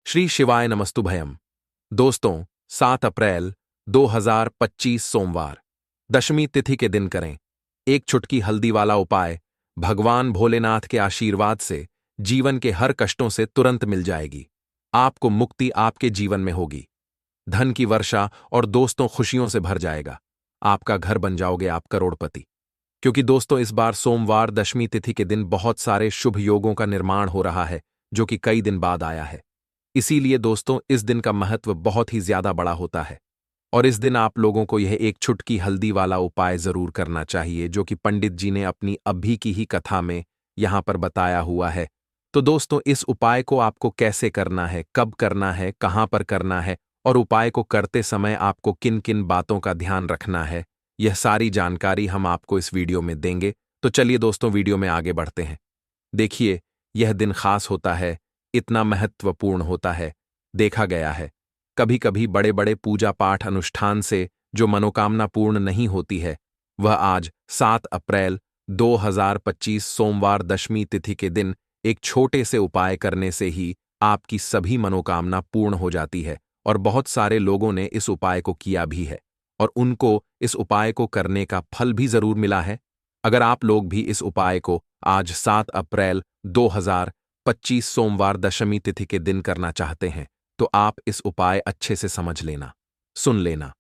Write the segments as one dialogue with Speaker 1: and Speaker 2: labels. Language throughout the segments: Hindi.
Speaker 1: श्री शिवाय नमस्तुभयम। दोस्तों, 7 अप्रैल 2025 सोमवार दशमी तिथि के दिन करें एक चुटकी हल्दी वाला उपाय। भगवान भोलेनाथ के आशीर्वाद से जीवन के हर कष्टों से तुरंत मिल जाएगी। आपको मुक्ति आपके जीवन में होगी, धन की वर्षा और दोस्तों खुशियों से भर जाएगा। आपका घर बन जाओगे आप करोड़पति। क्योंकि दोस्तों, इस बार सोमवार दशमी तिथि के दिन बहुत सारे शुभ योगों का निर्माण हो रहा है, जो कि कई दिन बाद आया है। इसीलिए दोस्तों, इस दिन का महत्व बहुत ही ज्यादा बड़ा होता है और इस दिन आप लोगों को यह एक चुटकी हल्दी वाला उपाय जरूर करना चाहिए, जो कि पंडित जी ने अपनी अभी की ही कथा में यहां पर बताया हुआ है। तो दोस्तों, इस उपाय को आपको कैसे करना है, कब करना है, कहां पर करना है और उपाय को करते समय आपको किन किन बातों का ध्यान रखना है, यह सारी जानकारी हम आपको इस वीडियो में देंगे। तो चलिए दोस्तों, वीडियो में आगे बढ़ते हैं। देखिए, यह दिन खास होता है, इतना महत्वपूर्ण होता है। देखा गया है कभी कभी बड़े बड़े पूजा पाठ अनुष्ठान से जो मनोकामना पूर्ण नहीं होती है, वह आज 7 अप्रैल 2025 सोमवार दशमी तिथि के दिन एक छोटे से उपाय करने से ही आपकी सभी मनोकामना पूर्ण हो जाती है। और बहुत सारे लोगों ने इस उपाय को किया भी है और उनको इस उपाय को करने का फल भी जरूर मिला है। अगर आप लोग भी इस उपाय को आज 7 अप्रैल 2025 सोमवार दशमी तिथि के दिन करना चाहते हैं, तो आप इस उपाय अच्छे से समझ लेना, सुन लेना।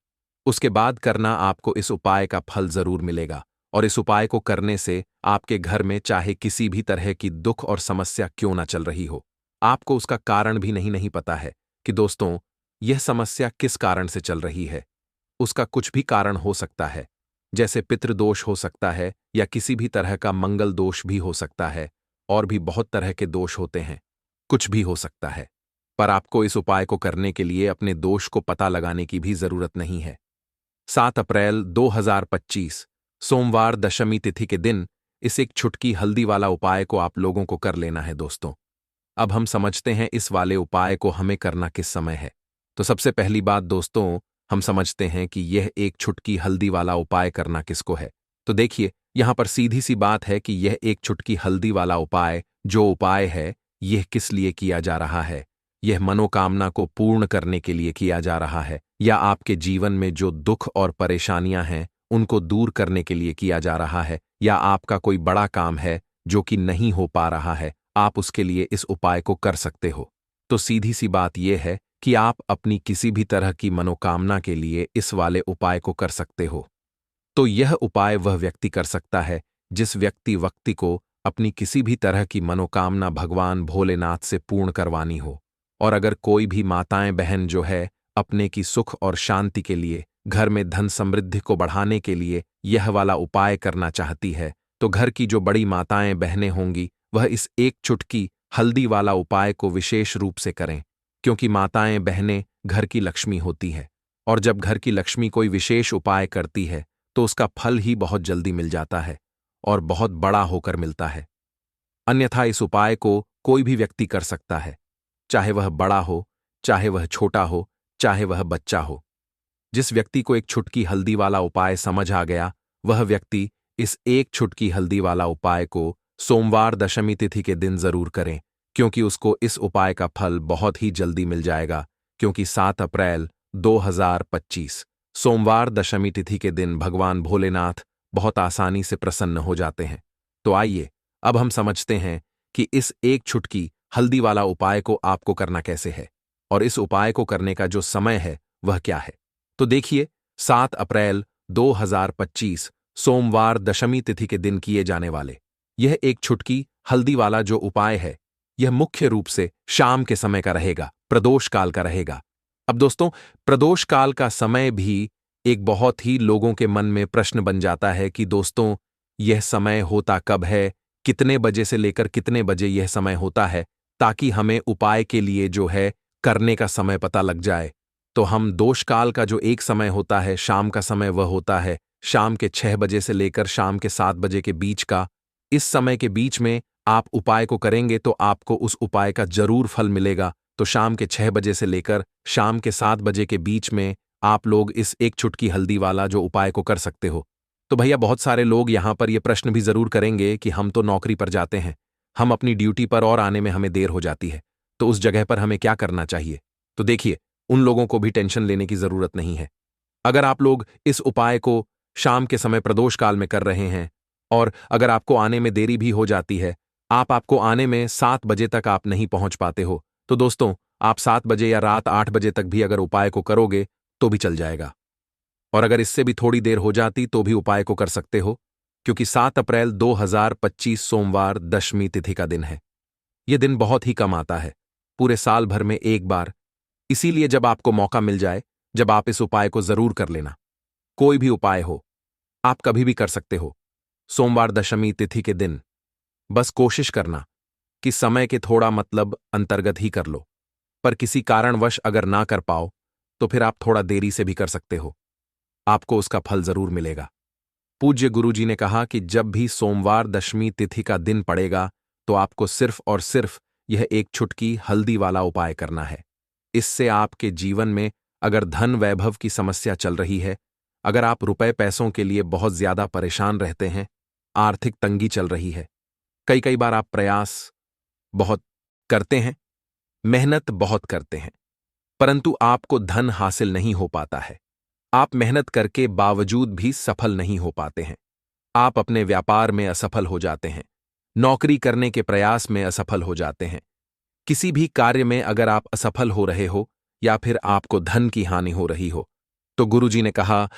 Speaker 1: उसके बाद करना, आपको इस उपाय का फल जरूर मिलेगा। और इस उपाय को करने से आपके घर में चाहे किसी भी तरह की दुख और समस्या क्यों ना चल रही हो, आपको उसका कारण भी नहीं पता है कि दोस्तों यह समस्या किस कारण से चल रही है। उसका कुछ भी कारण हो सकता है, जैसे पितृदोष हो सकता है या किसी भी तरह का मंगल दोष भी हो सकता है, और भी बहुत तरह के दोष होते हैं, कुछ भी हो सकता है। पर आपको इस उपाय को करने के लिए अपने दोष को पता लगाने की भी जरूरत नहीं है। 7 अप्रैल 2025 सोमवार दशमी तिथि के दिन इस एक छुटकी हल्दी वाला उपाय को आप लोगों को कर लेना है। दोस्तों, अब हम समझते हैं इस वाले उपाय को हमें करना किस समय है। तो सबसे पहली बात दोस्तों, हम समझते हैं कि यह एक छुटकी हल्दी वाला उपाय करना किसको है। तो देखिए, यहां पर सीधी सी बात है कि यह एक चुटकी हल्दी वाला उपाय जो उपाय है, यह किस लिए किया जा रहा है। यह मनोकामना को पूर्ण करने के लिए किया जा रहा है, या आपके जीवन में जो दुख और परेशानियां हैं उनको दूर करने के लिए किया जा रहा है, या आपका कोई बड़ा काम है जो कि नहीं हो पा रहा है, आप उसके लिए इस उपाय को कर सकते हो। तो सीधी सी बात यह है कि आप अपनी किसी भी तरह की मनोकामना के लिए इस वाले उपाय को कर सकते हो। तो यह उपाय वह व्यक्ति कर सकता है जिस व्यक्ति को अपनी किसी भी तरह की मनोकामना भगवान भोलेनाथ से पूर्ण करवानी हो। और अगर कोई भी माताएं बहन जो है अपने की सुख और शांति के लिए, घर में धन समृद्धि को बढ़ाने के लिए यह वाला उपाय करना चाहती है, तो घर की जो बड़ी माताएं बहनें होंगी वह इस एक चुटकी हल्दी वाला उपाय को विशेष रूप से करें। क्योंकि माताएं बहनें घर की लक्ष्मी होती है, और जब घर की लक्ष्मी कोई विशेष उपाय करती है तो उसका फल ही बहुत जल्दी मिल जाता है और बहुत बड़ा होकर मिलता है। अन्यथा इस उपाय को कोई भी व्यक्ति कर सकता है, चाहे वह बड़ा हो, चाहे वह छोटा हो, चाहे वह बच्चा हो। जिस व्यक्ति को एक छुटकी हल्दी वाला उपाय समझ आ गया, वह व्यक्ति इस एक छुटकी हल्दी वाला उपाय को सोमवार दशमी तिथि के दिन जरूर करें, क्योंकि उसको इस उपाय का फल बहुत ही जल्दी मिल जाएगा। क्योंकि 7 अप्रैल 2025 सोमवार दशमी तिथि के दिन भगवान भोलेनाथ बहुत आसानी से प्रसन्न हो जाते हैं। तो आइए अब हम समझते हैं कि इस एक छुटकी हल्दी वाला उपाय को आपको करना कैसे है और इस उपाय को करने का जो समय है वह क्या है। तो देखिए, 7 अप्रैल 2025 सोमवार दशमी तिथि के दिन किए जाने वाले यह एक छुटकी हल्दी वाला जो उपाय है, यह मुख्य रूप से शाम के समय का रहेगा, प्रदोष काल का रहेगा। अब दोस्तों, प्रदोष काल का समय भी एक बहुत ही लोगों के मन में प्रश्न बन जाता है कि दोस्तों यह समय होता कब है, कितने बजे से लेकर कितने बजे यह समय होता है, ताकि हमें उपाय के लिए जो है करने का समय पता लग जाए। तो हम दोष काल का जो एक समय होता है, शाम का समय, वह होता है शाम के 6 बजे से लेकर शाम के 7 बजे के बीच का। इस समय के बीच में आप उपाय को करेंगे तो आपको उस उपाय का जरूर फल मिलेगा। तो शाम के 6 बजे से लेकर शाम के 7 बजे के बीच में आप लोग इस एक चुटकी हल्दी वाला जो उपाय को कर सकते हो। तो भैया, बहुत सारे लोग यहां पर यह प्रश्न भी जरूर करेंगे कि हम तो नौकरी पर जाते हैं, हम अपनी ड्यूटी पर और आने में हमें देर हो जाती है, तो उस जगह पर हमें क्या करना चाहिए? तो देखिए, उन लोगों को भी टेंशन लेने की जरूरत नहीं है। अगर आप लोग इस उपाय को शाम के समय प्रदोष काल में कर रहे हैं और अगर आपको आने में देरी भी हो जाती है, आपको आने में 7 बजे तक आप नहीं पहुंच पाते हो, तो दोस्तों आप 7 बजे या रात 8 बजे तक भी अगर उपाय को करोगे तो भी चल जाएगा। और अगर इससे भी थोड़ी देर हो जाती तो भी उपाय को कर सकते हो, क्योंकि 7 अप्रैल 2025 सोमवार दशमी तिथि का दिन है। यह दिन बहुत ही कम आता है, पूरे साल भर में एक बार। इसीलिए जब आपको मौका मिल जाए, जब आप इस उपाय को जरूर कर लेना। कोई भी उपाय हो, आप कभी भी कर सकते हो, सोमवार दशमी तिथि के दिन। बस कोशिश करना कि समय के थोड़ा मतलब अंतर्गत ही कर लो, पर किसी कारणवश अगर ना कर पाओ तो फिर आप थोड़ा देरी से भी कर सकते हो, आपको उसका फल जरूर मिलेगा। पूज्य गुरुजी ने कहा कि जब भी सोमवार दशमी तिथि का दिन पड़ेगा तो आपको सिर्फ और सिर्फ यह एक चुटकी हल्दी वाला उपाय करना है। इससे आपके जीवन में अगर धन वैभव की समस्या चल रही है, अगर आप रुपए पैसों के लिए बहुत ज्यादा परेशान रहते हैं, आर्थिक तंगी चल रही है, कई कई बार आप प्रयास बहुत करते हैं, मेहनत बहुत करते हैं, परंतु आपको धन हासिल नहीं हो पाता है। आप मेहनत करके बावजूद भी सफल नहीं हो पाते हैं। आप अपने व्यापार में असफल हो जाते हैं, नौकरी करने के प्रयास में असफल हो जाते हैं। किसी भी कार्य में अगर आप असफल हो रहे हो या फिर आपको धन की हानि हो रही हो, तो गुरुजी ने कहा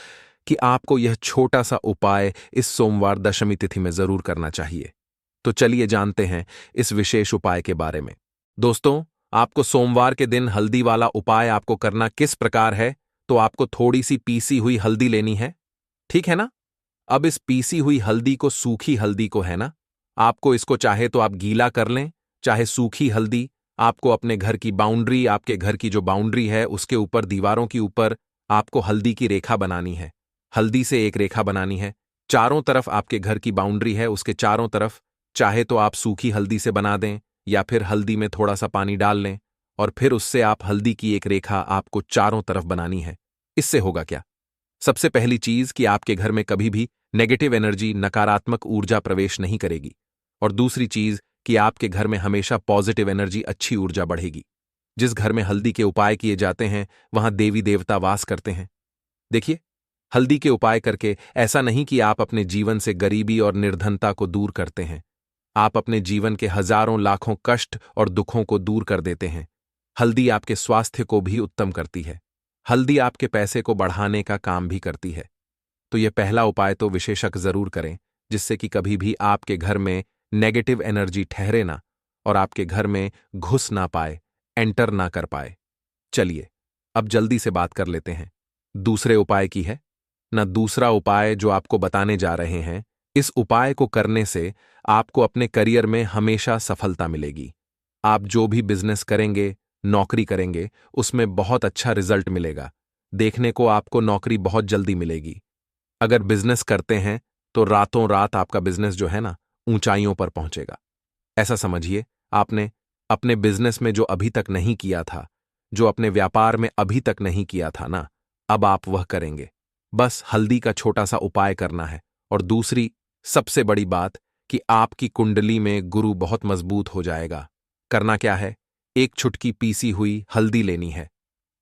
Speaker 1: कि आपको यह छोटा सा उपाय इस सोमवार दशमी तिथि में जरूर करना चाहिए। तो चलिए जानते हैं इस विशेष उपाय के बारे में। दोस्तों, आपको सोमवार के दिन हल्दी वाला उपाय आपको करना किस प्रकार है, तो आपको थोड़ी सी पीसी हुई हल्दी लेनी है, ठीक है ना? अब इस पीसी हुई हल्दी को, सूखी हल्दी को है ना, आपको इसको चाहे तो आप गीला कर लें, चाहे सूखी हल्दी आपको अपने घर की बाउंड्री, आपके घर की जो बाउंड्री है उसके ऊपर, दीवारों के ऊपर आपको हल्दी की रेखा बनानी है। हल्दी से एक रेखा बनानी है, चारों तरफ आपके घर की बाउंड्री है उसके चारों तरफ, चाहे तो आप सूखी हल्दी से बना दें या फिर हल्दी में थोड़ा सा पानी डाल लें और फिर उससे आप हल्दी की एक रेखा आपको चारों तरफ बनानी है। इससे होगा क्या? सबसे पहली चीज कि आपके घर में कभी भी नेगेटिव एनर्जी, नकारात्मक ऊर्जा प्रवेश नहीं करेगी, और दूसरी चीज कि आपके घर में हमेशा पॉजिटिव एनर्जी, अच्छी ऊर्जा बढ़ेगी। जिस घर में हल्दी के उपाय किए जाते हैं वहां देवी देवता वास करते हैं। देखिए, हल्दी के उपाय करके ऐसा नहीं कि आप अपने जीवन से गरीबी और निर्धनता को दूर करते हैं, आप अपने जीवन के हजारों लाखों कष्ट और दुखों को दूर कर देते हैं। हल्दी आपके स्वास्थ्य को भी उत्तम करती है, हल्दी आपके पैसे को बढ़ाने का काम भी करती है। तो यह पहला उपाय तो विशेषक जरूर करें, जिससे कि कभी भी आपके घर में नेगेटिव एनर्जी ठहरे ना और आपके घर में घुस ना पाए, एंटर ना कर पाए। चलिए अब जल्दी से बात कर लेते हैं दूसरे उपाय की है ना। दूसरा उपाय जो आपको बताने जा रहे हैं, इस उपाय को करने से आपको अपने करियर में हमेशा सफलता मिलेगी। आप जो भी बिजनेस करेंगे, नौकरी करेंगे, उसमें बहुत अच्छा रिजल्ट मिलेगा। देखने को आपको नौकरी बहुत जल्दी मिलेगी। अगर बिजनेस करते हैं तो रातों रात आपका बिजनेस जो है ना, ऊंचाइयों पर पहुंचेगा। ऐसा समझिए, आपने अपने बिजनेस में जो अभी तक नहीं किया था, जो अपने व्यापार में अभी तक नहीं किया था ना, अब आप वह करेंगे। बस हल्दी का छोटा सा उपाय करना है। और दूसरी सबसे बड़ी बात कि आपकी कुंडली में गुरु बहुत मजबूत हो जाएगा। करना क्या है? एक चुटकी पीसी हुई हल्दी लेनी है,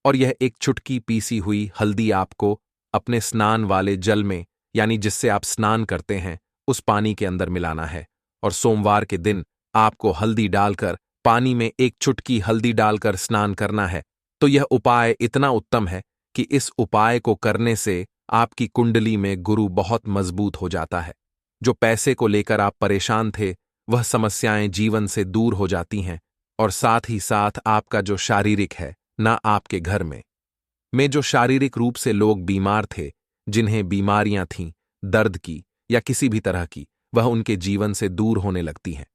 Speaker 1: और यह एक चुटकी पीसी हुई हल्दी आपको अपने स्नान वाले जल में, यानी जिससे आप स्नान करते हैं, उस पानी के अंदर मिलाना है। और सोमवार के दिन आपको हल्दी डालकर, पानी में एक चुटकी हल्दी डालकर स्नान करना है। तो यह उपाय इतना उत्तम है कि इस उपाय को करने से आपकी कुंडली में गुरु बहुत मजबूत हो जाता है। जो पैसे को लेकर आप परेशान थे, वह समस्याएं जीवन से दूर हो जाती हैं, और साथ ही साथ आपका जो शारीरिक है ना, आपके घर में जो शारीरिक रूप से लोग बीमार थे, जिन्हें बीमारियां थीं, दर्द की या किसी भी तरह की, वह उनके जीवन से दूर होने लगती हैं।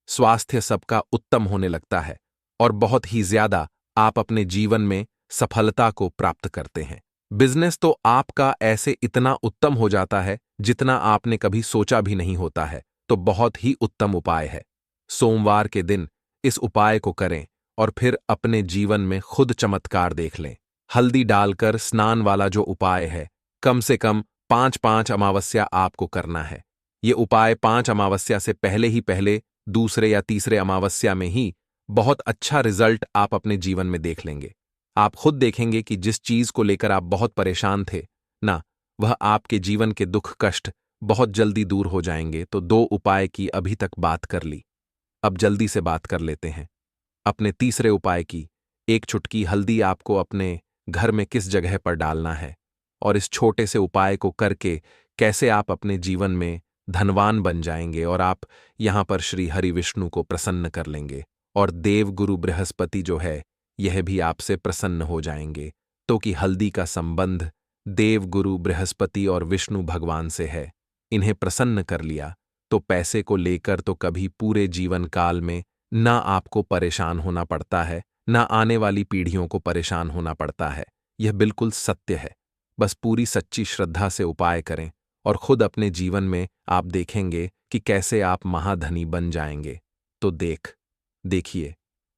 Speaker 1: स्वास्थ्य सबका उत्तम होने लगता है और बहुत ही ज्यादा आप अपने जीवन में सफलता को प्राप्त करते हैं। बिजनेस तो आपका ऐसे इतना उत्तम हो जाता है जितना आपने कभी सोचा भी नहीं होता है। तो बहुत ही उत्तम उपाय है। सोमवार के दिन इस उपाय को करें और फिर अपने जीवन में खुद चमत्कार देख लें। हल्दी डालकर स्नान वाला जो उपाय है, कम से कम 5-5 अमावस्या आपको करना है। ये उपाय 5 अमावस्या से पहले ही, पहले दूसरे या तीसरे अमावस्या में ही बहुत अच्छा रिजल्ट आप अपने जीवन में देख लेंगे। आप खुद देखेंगे कि जिस चीज को लेकर आप बहुत परेशान थे ना, वह आपके जीवन के दुख कष्ट बहुत जल्दी दूर हो जाएंगे। तो 2 उपाय की अभी तक बात कर ली, अब जल्दी से बात कर लेते हैं अपने तीसरे उपाय की। एक चुटकी हल्दी आपको अपने घर में किस जगह पर डालना है, और इस छोटे से उपाय को करके कैसे आप अपने जीवन में धनवान बन जाएंगे और आप यहां पर श्री हरि विष्णु को प्रसन्न कर लेंगे, और देव गुरु बृहस्पति जो है यह भी आपसे प्रसन्न हो जाएंगे। तो कि हल्दी का संबंध देव गुरु बृहस्पति और विष्णु भगवान से है। इन्हें प्रसन्न कर लिया तो पैसे को लेकर तो कभी पूरे जीवन काल में ना आपको परेशान होना पड़ता है, ना आने वाली पीढ़ियों को परेशान होना पड़ता है। यह बिल्कुल सत्य है। बस पूरी सच्ची श्रद्धा से उपाय करें और खुद अपने जीवन में आप देखेंगे कि कैसे आप महाधनी बन जाएंगे। तो देखिए,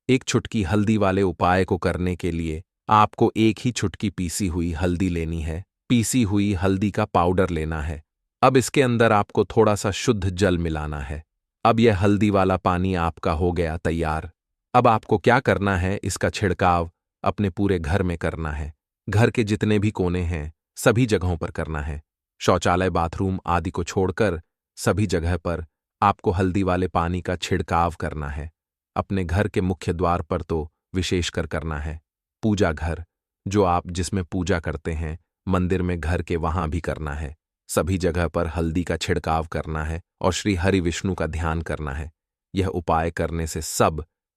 Speaker 1: एक चुटकी हल्दी वाले उपाय को करने के लिए आपको एक ही चुटकी पीसी हुई हल्दी लेनी है। पीसी हुई हल्दी का पाउडर लेना है। अब इसके अंदर आपको थोड़ा सा शुद्ध जल मिलाना है। अब यह हल्दी वाला पानी आपका हो गया तैयार। अब आपको क्या करना है, इसका छिड़काव अपने पूरे घर में करना है। घर के जितने भी कोने हैं सभी जगहों पर करना है। शौचालय, बाथरूम आदि को छोड़कर सभी जगह पर आपको हल्दी वाले पानी का छिड़काव करना है। अपने घर के मुख्य द्वार पर तो विशेषकर करना है। पूजा घर जो आप जिसमें पूजा करते हैं, मंदिर में, घर के, वहां भी करना है। सभी जगह पर हल्दी का छिड़काव करना है और श्री हरि विष्णु का ध्यान करना है। यह उपाय करने से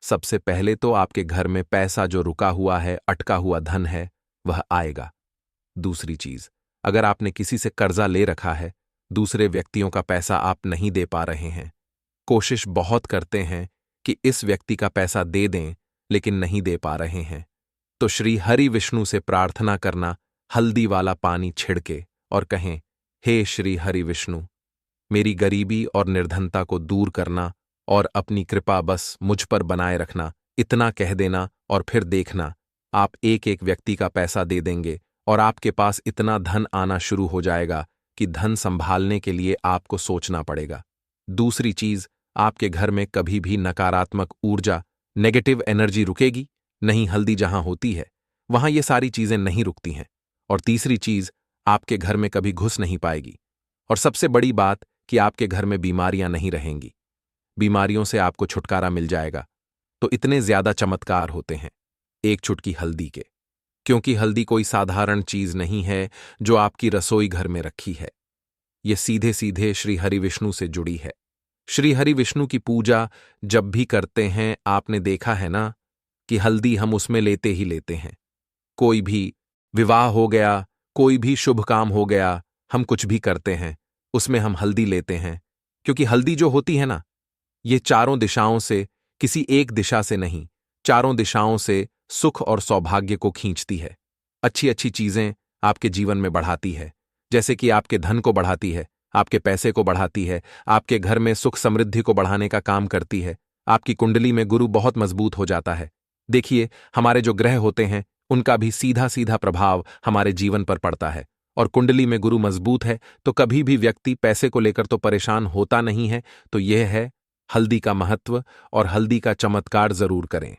Speaker 1: सबसे पहले तो आपके घर में पैसा जो रुका हुआ है, अटका हुआ धन है, वह आएगा। दूसरी चीज, अगर आपने किसी से कर्जा ले रखा है, दूसरे व्यक्तियों का पैसा आप नहीं दे पा रहे हैं, कोशिश बहुत करते हैं कि इस व्यक्ति का पैसा दे दें, लेकिन नहीं दे पा रहे हैं, तो श्री हरि विष्णु से प्रार्थना करना, हल्दी वाला पानी छिड़के और कहें, हे श्री हरि विष्णु, मेरी गरीबी और निर्धनता को दूर करना और अपनी कृपा बस मुझ पर बनाए रखना। इतना कह देना और फिर देखना, आप एक एक व्यक्ति का पैसा दे देंगे और आपके पास इतना धन आना शुरू हो जाएगा कि धन संभालने के लिए आपको सोचना पड़ेगा। दूसरी चीज, आपके घर में कभी भी नकारात्मक ऊर्जा, नेगेटिव एनर्जी रुकेगी नहीं। हल्दी जहां होती है वहां ये सारी चीजें नहीं रुकती हैं। और तीसरी चीज, आपके घर में कभी घुस नहीं पाएगी। और सबसे बड़ी बात कि आपके घर में बीमारियां नहीं रहेंगी। बीमारियों से आपको छुटकारा मिल जाएगा। तो इतने ज्यादा चमत्कार होते हैं एक चुटकी हल्दी के, क्योंकि हल्दी कोई साधारण चीज नहीं है जो आपकी रसोई घर में रखी है। यह सीधे सीधे श्री हरि विष्णु से जुड़ी है। श्री हरि विष्णु की पूजा जब भी करते हैं, आपने देखा है ना कि हल्दी हम उसमें लेते ही लेते हैं। कोई भी विवाह हो गया, कोई भी शुभ काम हो गया, हम कुछ भी करते हैं उसमें हम हल्दी लेते हैं, क्योंकि हल्दी जो होती है ना, ये चारों दिशाओं से, किसी एक दिशा से नहीं, चारों दिशाओं से सुख और सौभाग्य को खींचती है। अच्छी अच्छी चीजें आपके जीवन में बढ़ाती है, जैसे कि आपके धन को बढ़ाती है, आपके पैसे को बढ़ाती है, आपके घर में सुख समृद्धि को बढ़ाने का काम करती है। आपकी कुंडली में गुरु बहुत मजबूत हो जाता है। देखिए, हमारे जो ग्रह होते हैं उनका भी सीधा सीधा प्रभाव हमारे जीवन पर पड़ता है, और कुंडली में गुरु मजबूत है तो कभी भी व्यक्ति पैसे को लेकर तो परेशान होता नहीं है। तो यह है हल्दी का महत्व, और हल्दी का चमत्कार जरूर करें।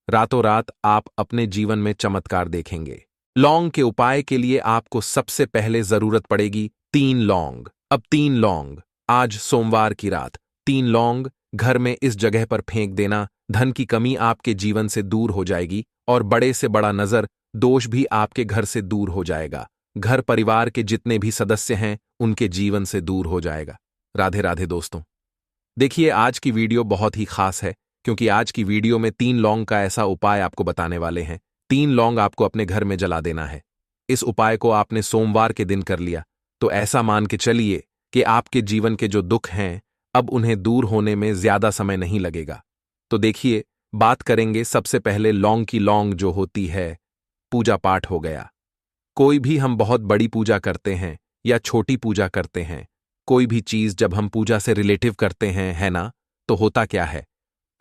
Speaker 1: रातों रात आप अपने जीवन में चमत्कार देखेंगे। लौंग के उपाय के लिए आपको सबसे पहले जरूरत पड़ेगी 3 लौंग। अब 3 लौंग, आज सोमवार की रात 3 लौंग घर में इस जगह पर फेंक देना। धन की कमी आपके जीवन से दूर हो जाएगी और बड़े से बड़ा नजर दोष भी आपके घर से दूर हो जाएगा। घर परिवार के जितने भी सदस्य हैं उनके जीवन से दूर हो जाएगा। राधे राधे दोस्तों। देखिए, आज की वीडियो बहुत ही खास है, क्योंकि आज की वीडियो में 3 लौंग का ऐसा उपाय आपको बताने वाले हैं। 3 लौंग आपको अपने घर में जला देना है। इस उपाय को आपने सोमवार के दिन कर लिया तो ऐसा मान के चलिए कि आपके जीवन के जो दुख हैं अब उन्हें दूर होने में ज्यादा समय नहीं लगेगा। तो देखिए, बात करेंगे सबसे पहले लौंग की। लौंग जो होती है, पूजा पाठ हो गया। कोई भी हम बहुत बड़ी पूजा करते हैं या छोटी पूजा करते हैं, कोई भी चीज जब हम पूजा से रिलेटिव करते हैं, है ना, तो होता क्या है,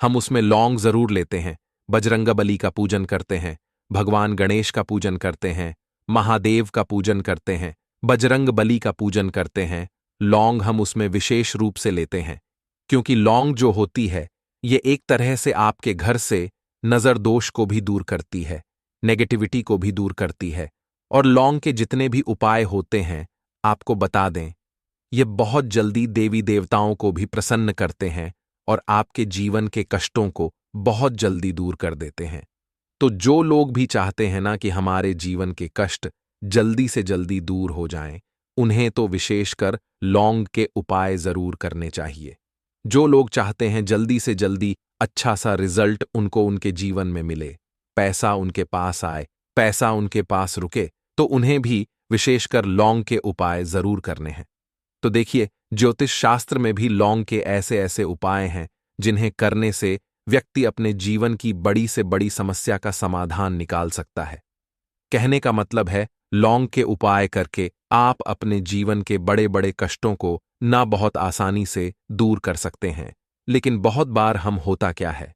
Speaker 1: हम उसमें लौंग जरूर लेते हैं। बजरंगबली का पूजन करते हैं, भगवान गणेश का पूजन करते हैं, महादेव का पूजन करते हैं, बजरंगबली का पूजन करते हैं। लौंग हम उसमें विशेष रूप से लेते हैं, क्योंकि लौंग जो होती है ये एक तरह से आपके घर से नजर दोष को भी दूर करती है, नेगेटिविटी को भी दूर करती है। और लौंग के जितने भी उपाय होते हैं, आपको बता दें, ये बहुत जल्दी देवी देवताओं को भी प्रसन्न करते हैं और आपके जीवन के कष्टों को बहुत जल्दी दूर कर देते हैं। तो जो लोग भी चाहते हैं ना कि हमारे जीवन के कष्ट जल्दी से जल्दी दूर हो जाएं, उन्हें तो विशेषकर लौंग के उपाय जरूर करने चाहिए। जो लोग चाहते हैं जल्दी से जल्दी अच्छा सा रिजल्ट उनको उनके जीवन में मिले, पैसा उनके पास आए, पैसा उनके पास रुके, तो उन्हें भी विशेषकर लौंग के उपाय जरूर करने हैं। तो देखिए, ज्योतिष शास्त्र में भी लौंग के ऐसे ऐसे उपाय हैं जिन्हें करने से व्यक्ति अपने जीवन की बड़ी से बड़ी समस्या का समाधान निकाल सकता है। कहने का मतलब है, लौंग के उपाय करके आप अपने जीवन के बड़े बड़े कष्टों को ना बहुत आसानी से दूर कर सकते हैं। लेकिन बहुत बार हम होता क्या है,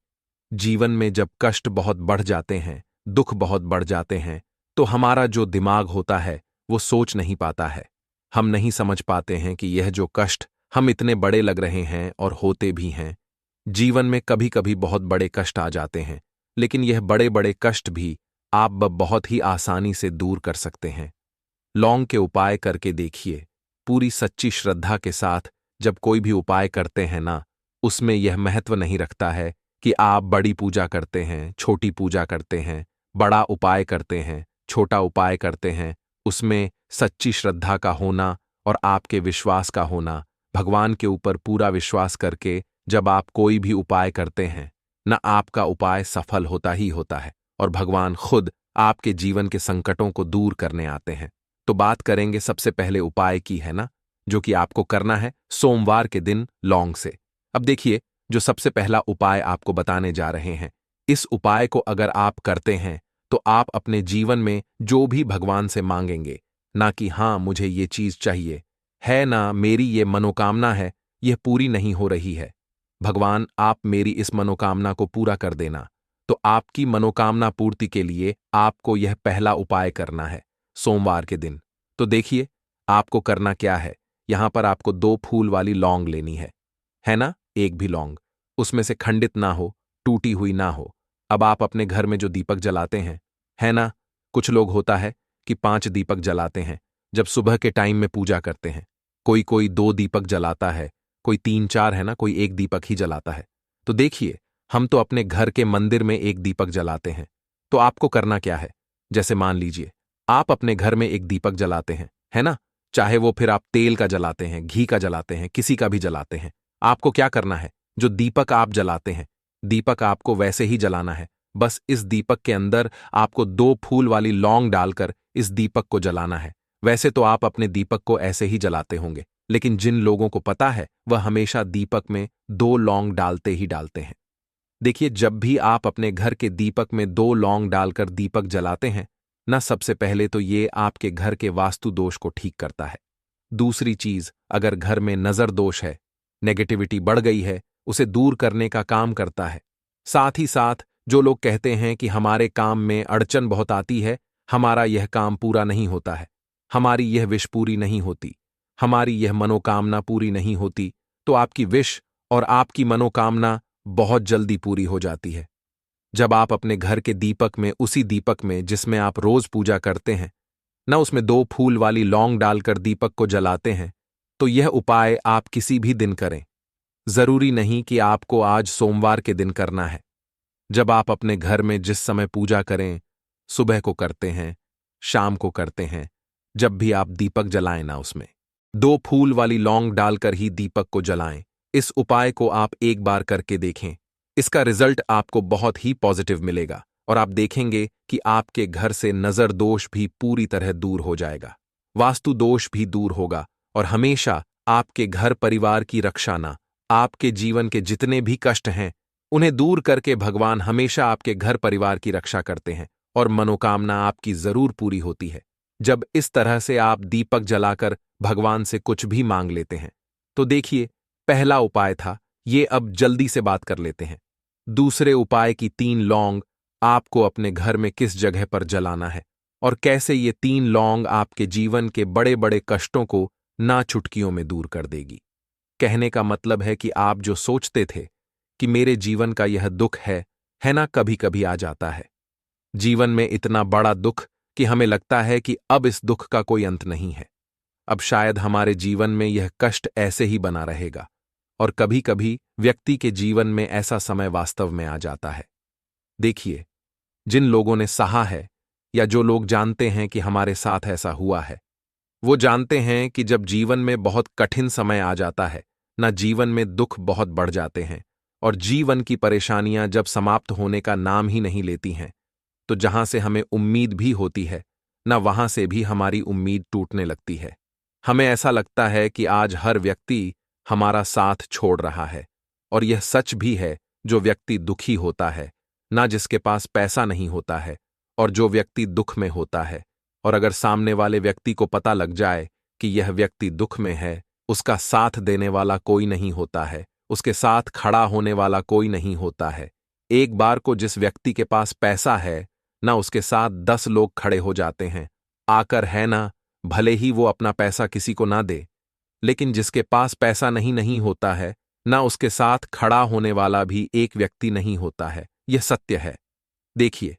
Speaker 1: जीवन में जब कष्ट बहुत बढ़ जाते हैं, दुख बहुत बढ़ जाते हैं, तो हमारा जो दिमाग होता है वो सोच नहीं पाता है। हम नहीं समझ पाते हैं कि यह जो कष्ट हम इतने बड़े लग रहे हैं और होते भी हैं। जीवन में कभी कभी बहुत बड़े कष्ट आ जाते हैं, लेकिन यह बड़े बड़े कष्ट भी आप बहुत ही आसानी से दूर कर सकते हैं। लौंग के उपाय करके देखिए, पूरी सच्ची श्रद्धा के साथ जब कोई भी उपाय करते हैं ना, उसमें यह महत्व नहीं रखता है कि आप बड़ी पूजा करते हैं, छोटी पूजा करते हैं, बड़ा उपाय करते हैं, छोटा उपाय करते हैं। उसमें सच्ची श्रद्धा का होना और आपके विश्वास का होना, भगवान के ऊपर पूरा विश्वास करके जब आप कोई भी उपाय करते हैं ना, आपका उपाय सफल होता ही होता है और भगवान खुद आपके जीवन के संकटों को दूर करने आते हैं। तो बात करेंगे सबसे पहले उपाय की, है ना, जो कि आपको करना है सोमवार के दिन लौंग से। अब देखिए, जो सबसे पहला उपाय आपको बताने जा रहे हैं, इस उपाय को अगर आप करते हैं तो आप अपने जीवन में जो भी भगवान से मांगेंगे, ना कि हाँ मुझे ये चीज चाहिए, है ना मेरी ये मनोकामना है, यह पूरी नहीं हो रही है, भगवान आप मेरी इस मनोकामना को पूरा कर देना। तो आपकी मनोकामना पूर्ति के लिए आपको यह पहला उपाय करना है सोमवार के दिन। तो देखिए, आपको करना क्या है, यहां पर आपको 2 फूल वाली लौंग लेनी है ना, एक भी लौंग उसमें से खंडित ना हो, टूटी हुई ना हो। अब आप अपने घर में जो दीपक जलाते हैं, है ना, कुछ लोग होता है कि 5 दीपक जलाते हैं जब सुबह के टाइम में पूजा करते हैं, कोई कोई 2 दीपक जलाता है, कोई 3-4, है ना, कोई 1 दीपक ही जलाता है। तो देखिए, हम तो अपने घर के मंदिर में 1 दीपक जलाते हैं। तो आपको करना क्या है, जैसे मान लीजिए आप अपने घर में 1 दीपक जलाते हैं, है ना, चाहे वो फिर आप तेल का जलाते हैं, घी का जलाते हैं, किसी का भी जलाते हैं, आपको क्या करना है, जो दीपक आप जलाते हैं, दीपक आपको वैसे ही जलाना है। बस इस दीपक के अंदर आपको 2 फूल वाली लौंग डालकर इस दीपक को जलाना है। वैसे तो आप अपने दीपक को ऐसे ही जलाते होंगे, लेकिन जिन लोगों को पता है वह हमेशा दीपक में 2 लौंग डालते ही डालते हैं। देखिए, जब भी आप अपने घर के दीपक में 2 लौंग डालकर दीपक जलाते हैं ना, सबसे पहले तो ये आपके घर के वास्तु दोष को ठीक करता है। दूसरी चीज, अगर घर में नजर दोष है, नेगेटिविटी बढ़ गई है, उसे दूर करने का काम करता है। साथ ही साथ जो लोग कहते हैं कि हमारे काम में अड़चन बहुत आती है, हमारा यह काम पूरा नहीं होता है, हमारी यह विश पूरी नहीं होती, हमारी यह मनोकामना पूरी नहीं होती, तो आपकी विश और आपकी मनोकामना बहुत जल्दी पूरी हो जाती है। जब आप अपने घर के दीपक में, उसी दीपक में जिसमें आप रोज पूजा करते हैं ना, उसमें 2 फूल वाली लौंग डालकर दीपक को जलाते हैं, तो यह उपाय आप किसी भी दिन करें। जरूरी नहीं कि आपको आज सोमवार के दिन करना है। जब आप अपने घर में जिस समय पूजा करें, सुबह को करते हैं, शाम को करते हैं, जब भी आप दीपक जलाएं ना, उसमें 2 फूल वाली लौंग डालकर ही दीपक को जलाएं। इस उपाय को आप एक बार करके देखें, इसका रिजल्ट आपको बहुत ही पॉजिटिव मिलेगा और आप देखेंगे कि आपके घर से नजर दोष भी पूरी तरह दूर हो जाएगा, वास्तु दोष भी दूर होगा और हमेशा आपके घर परिवार की रक्षा ना, आपके जीवन के जितने भी कष्ट हैं उन्हें दूर करके भगवान हमेशा आपके घर परिवार की रक्षा करते हैं और मनोकामना आपकी जरूर पूरी होती है, जब इस तरह से आप दीपक जलाकर भगवान से कुछ भी मांग लेते हैं। तो देखिए, पहला उपाय था ये, अब जल्दी से बात कर लेते हैं। दूसरे उपाय की 3 लौंग आपको अपने घर में किस जगह पर जलाना है और कैसे ये 3 लौंग आपके जीवन के बड़े बड़े कष्टों को ना चुटकियों में दूर कर देगी। कहने का मतलब है कि आप जो सोचते थे कि मेरे जीवन का यह दुख है ना, कभी कभी आ जाता है जीवन में इतना बड़ा दुख कि हमें लगता है कि अब इस दुख का कोई अंत नहीं है। अब शायद हमारे जीवन में यह कष्ट ऐसे ही बना रहेगा। और कभी कभी व्यक्ति के जीवन में ऐसा समय वास्तव में आ जाता है। देखिए, जिन लोगों ने सहा है या जो लोग जानते हैं कि हमारे साथ ऐसा हुआ है, वो जानते हैं कि जब जीवन में बहुत कठिन समय आ जाता है ना, जीवन में दुख बहुत बढ़ जाते हैं और जीवन की परेशानियां जब समाप्त होने का नाम ही नहीं लेती हैं, तो जहां से हमें उम्मीद भी होती है ना, वहां से भी हमारी उम्मीद टूटने लगती है। हमें ऐसा लगता है कि आज हर व्यक्ति हमारा साथ छोड़ रहा है। और यह सच भी है, जो व्यक्ति दुखी होता है ना, जिसके पास पैसा नहीं होता है, और जो व्यक्ति दुख में होता है, और अगर सामने वाले व्यक्ति को पता लग जाए कि यह व्यक्ति दुख में है, उसका साथ देने वाला कोई नहीं होता है, उसके साथ खड़ा होने वाला कोई नहीं होता है। एक बार को जिस व्यक्ति के पास पैसा है ना, उसके साथ 10 लोग खड़े हो जाते हैं आकर, है ना, भले ही वो अपना पैसा किसी को ना दे। लेकिन जिसके पास पैसा नहीं होता है ना, उसके साथ खड़ा होने वाला भी एक व्यक्ति नहीं होता है। यह सत्य है। देखिए,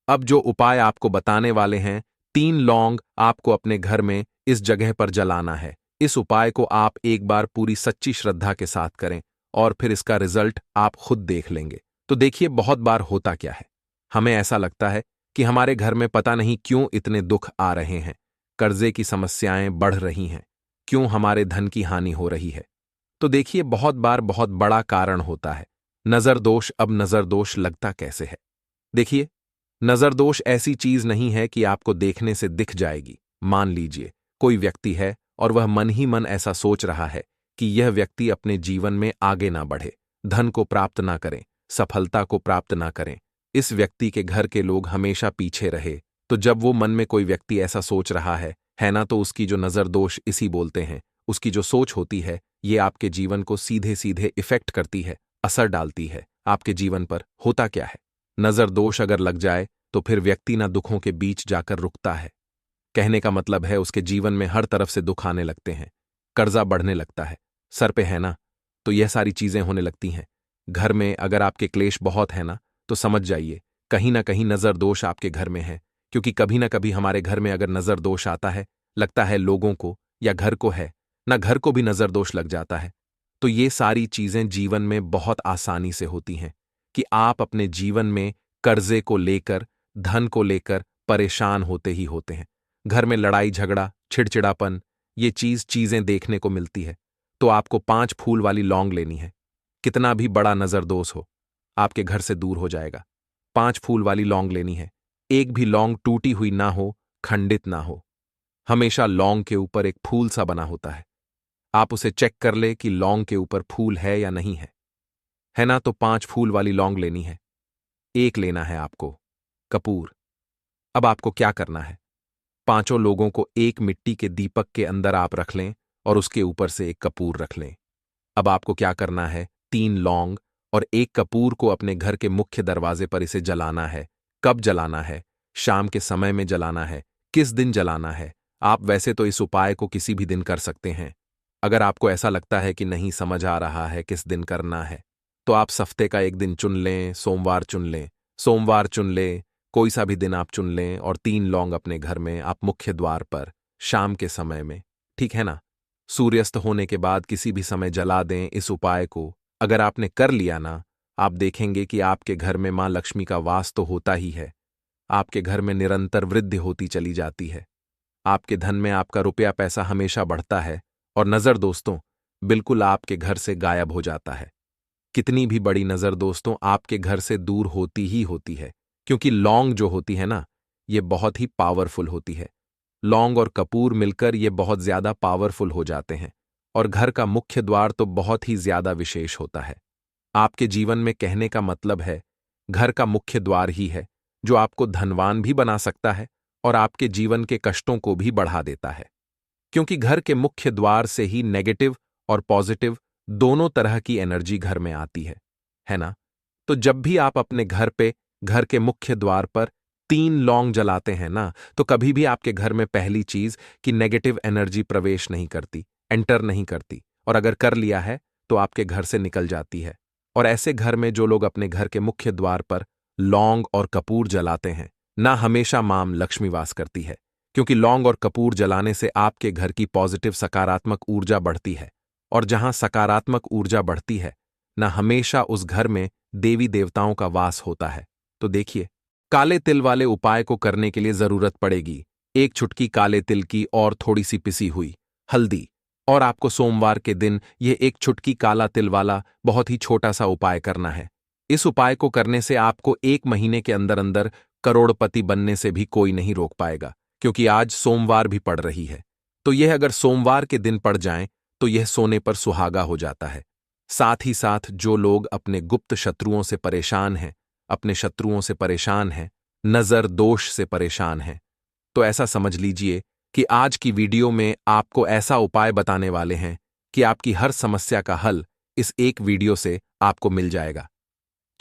Speaker 1: अब जो उपाय आपको बताने वाले हैं, 3 लौंग आपको अपने घर में इस जगह पर जलाना है। इस उपाय को आप एक बार पूरी सच्ची श्रद्धा के साथ करें और फिर इसका रिजल्ट आप खुद देख लेंगे। तो देखिए, बहुत बार होता क्या है, हमें ऐसा लगता है कि हमारे घर में पता नहीं क्यों इतने दुख आ रहे हैं, कर्जे की समस्याएं बढ़ रही हैं, क्यों हमारे धन की हानि हो रही है। तो देखिए, बहुत बार बहुत बड़ा कारण होता है नजर दोष। अब नजर दोष लगता कैसे है? देखिए, नजर दोष ऐसी चीज नहीं है कि आपको देखने से दिख जाएगी। मान लीजिए कोई व्यक्ति है और वह मन ही मन ऐसा सोच रहा है कि यह व्यक्ति अपने जीवन में आगे ना बढ़े, धन को प्राप्त ना करें, सफलता को प्राप्त ना करें, इस व्यक्ति के घर के लोग हमेशा पीछे रहे। तो जब वो मन में कोई व्यक्ति ऐसा सोच रहा है ना, तो उसकी जो नजर दोष इसी बोलते हैं, उसकी जो सोच होती है, ये आपके जीवन को सीधे सीधे इफेक्ट करती है, असर डालती है आपके जीवन पर। होता क्या है, नजर दोष अगर लग जाए तो फिर व्यक्ति ना दुखों के बीच जाकर रुकता है। कहने का मतलब है, उसके जीवन में हर तरफ से दुख आने लगते हैं, कर्जा बढ़ने लगता है सर पे, है ना, तो यह सारी चीजें होने लगती हैं। घर में अगर आपके क्लेश बहुत है ना, तो समझ जाइए कहीं ना कहीं नजर दोष आपके घर में है। क्योंकि कभी ना कभी हमारे घर में अगर नजर दोष आता है, लगता है लोगों को या घर को है ना, घर को भी नजर दोष लग जाता है। तो ये सारी चीजें जीवन में बहुत आसानी से होती हैं कि आप अपने जीवन में कर्जे को लेकर, धन को लेकर परेशान होते ही होते हैं। घर में लड़ाई झगड़ा, चिड़चिड़ापन, ये चीजें देखने को मिलती है। तो आपको 5 फूल वाली लौंग लेनी है। कितना भी बड़ा नजर दोष हो, आपके घर से दूर हो जाएगा। 5 फूल वाली लौंग लेनी है। एक भी लौंग टूटी हुई ना हो, खंडित ना हो। हमेशा लौंग के ऊपर एक फूल सा बना होता है। आप उसे चेक कर ले कि लौंग के ऊपर फूल है या नहीं है ना। तो 5 फूल वाली लौंग लेनी है। एक लेना है आपको कपूर। अब आपको क्या करना है, 5 लोगों को एक मिट्टी के दीपक के अंदर आप रख लें और उसके ऊपर से एक कपूर रख लें। अब आपको क्या करना है, 3 लौंग और एक कपूर को अपने घर के मुख्य दरवाजे पर इसे जलाना है। कब जलाना है? शाम के समय में जलाना है। किस दिन जलाना है? आप वैसे तो इस उपाय को किसी भी दिन कर सकते हैं। अगर आपको ऐसा लगता है कि नहीं समझ आ रहा है किस दिन करना है, तो आप हफ्ते का एक दिन चुन लें, सोमवार चुन लें, सोमवार चुन लें, कोई सा भी दिन आप चुन लें और 3 लौंग अपने घर में आप मुख्य द्वार पर शाम के समय में, ठीक है ना, सूर्यास्त होने के बाद किसी भी समय जला दें इस उपाय को। अगर आपने कर लिया ना, आप देखेंगे कि आपके घर में मां लक्ष्मी का वास तो होता ही है। आपके घर में निरंतर वृद्धि होती चली जाती है। आपके धन में आपका रुपया पैसा हमेशा बढ़ता है और नजर दोस्तों बिल्कुल आपके घर से गायब हो जाता है। कितनी भी बड़ी नजर दोस्तों आपके घर से दूर होती ही होती है, क्योंकि लौंग जो होती है ना, ये बहुत ही पावरफुल होती है। लौंग और कपूर मिलकर ये बहुत ज्यादा पावरफुल हो जाते हैं और घर का मुख्य द्वार तो बहुत ही ज्यादा विशेष होता है। आपके जीवन में कहने का मतलब है, घर का मुख्य द्वार ही है जो आपको धनवान भी बना सकता है और आपके जीवन के कष्टों को भी बढ़ा देता है। क्योंकि घर के मुख्य द्वार से ही नेगेटिव और पॉजिटिव दोनों तरह की एनर्जी घर में आती है ना। तो जब भी आप अपने घर पे, घर के मुख्य द्वार पर 3 लौंग जलाते हैं ना, तो कभी भी आपके घर में पहली चीज कि नेगेटिव एनर्जी प्रवेश नहीं करती, एंटर नहीं करती, और अगर कर लिया है तो आपके घर से निकल जाती है। और ऐसे घर में जो लोग अपने घर के मुख्य द्वार पर लौंग और कपूर जलाते हैं, ना हमेशा मां लक्ष्मी वास करती है, क्योंकि लौंग और कपूर जलाने से आपके घर की पॉजिटिव सकारात्मक ऊर्जा बढ़ती है, और जहां सकारात्मक ऊर्जा बढ़ती है, ना हमेशा उस घर में देवी देवताओं का वास होता है। तो देखिए, काले तिल वाले उपाय को करने के लिए जरूरत पड़ेगी एक चुटकी काले तिल की और थोड़ी सी पिसी हुई हल्दी, और आपको सोमवार के दिन यह एक चुटकी काला तिल वाला बहुत ही छोटा सा उपाय करना है। इस उपाय को करने से आपको 1 महीने के अंदर अंदर करोड़पति बनने से भी कोई नहीं रोक पाएगा, क्योंकि आज सोमवार भी पड़ रही है। तो यह अगर सोमवार के दिन पड़ जाए तो यह सोने पर सुहागा हो जाता है। साथ ही साथ जो लोग अपने गुप्त शत्रुओं से परेशान हैं, अपने शत्रुओं से परेशान हैं, नजर दोष से परेशान हैं, तो ऐसा समझ लीजिए कि आज की वीडियो में आपको ऐसा उपाय बताने वाले हैं कि आपकी हर समस्या का हल इस एक वीडियो से आपको मिल जाएगा।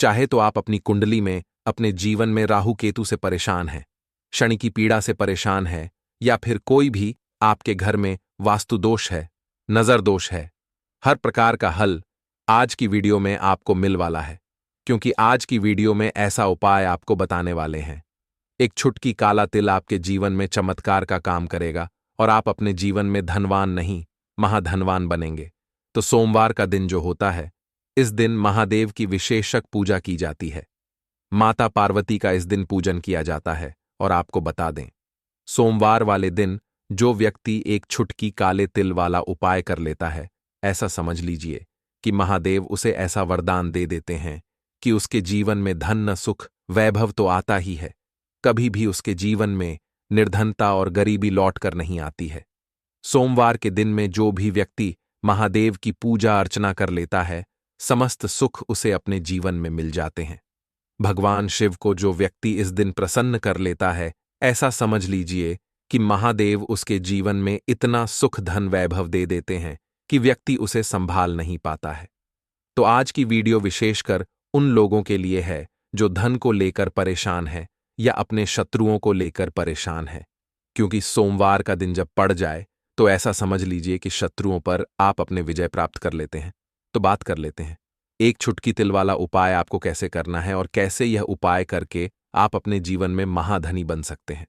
Speaker 1: चाहे तो आप अपनी कुंडली में, अपने जीवन में राहु केतु से परेशान हैं, शनि की पीड़ा से परेशान है, या फिर कोई भी आपके घर में वास्तु दोष है, नजर दोष है, हर प्रकार का हल आज की वीडियो में आपको मिल वाला है, क्योंकि आज की वीडियो में ऐसा उपाय आपको बताने वाले हैं। एक चुटकी काला तिल आपके जीवन में चमत्कार का काम करेगा और आप अपने जीवन में धनवान नहीं, महाधनवान बनेंगे। तो सोमवार का दिन जो होता है, इस दिन महादेव की विशेषक पूजा की जाती है। माता पार्वती का इस दिन पूजन किया जाता है। और आपको बता दें, सोमवार वाले दिन जो व्यक्ति एक चुटकी काले तिल वाला उपाय कर लेता है, ऐसा समझ लीजिए कि महादेव उसे ऐसा वरदान दे देते हैं कि उसके जीवन में धन न सुख वैभव तो आता ही है, कभी भी उसके जीवन में निर्धनता और गरीबी लौट कर नहीं आती है। सोमवार के दिन में जो भी व्यक्ति महादेव की पूजा अर्चना कर लेता है, समस्त सुख उसे अपने जीवन में मिल जाते हैं। भगवान शिव को जो व्यक्ति इस दिन प्रसन्न कर लेता है, ऐसा समझ लीजिए कि महादेव उसके जीवन में इतना सुख धन वैभव दे देते हैं कि व्यक्ति उसे संभाल नहीं पाता है। तो आज की वीडियो विशेषकर उन लोगों के लिए है जो धन को लेकर परेशान है या अपने शत्रुओं को लेकर परेशान है, क्योंकि सोमवार का दिन जब पड़ जाए तो ऐसा समझ लीजिए कि शत्रुओं पर आप अपने विजय प्राप्त कर लेते हैं। तो बात कर लेते हैं एक चुटकी तिल वाला उपाय आपको कैसे करना है और कैसे यह उपाय करके आप अपने जीवन में महाधनी बन सकते हैं।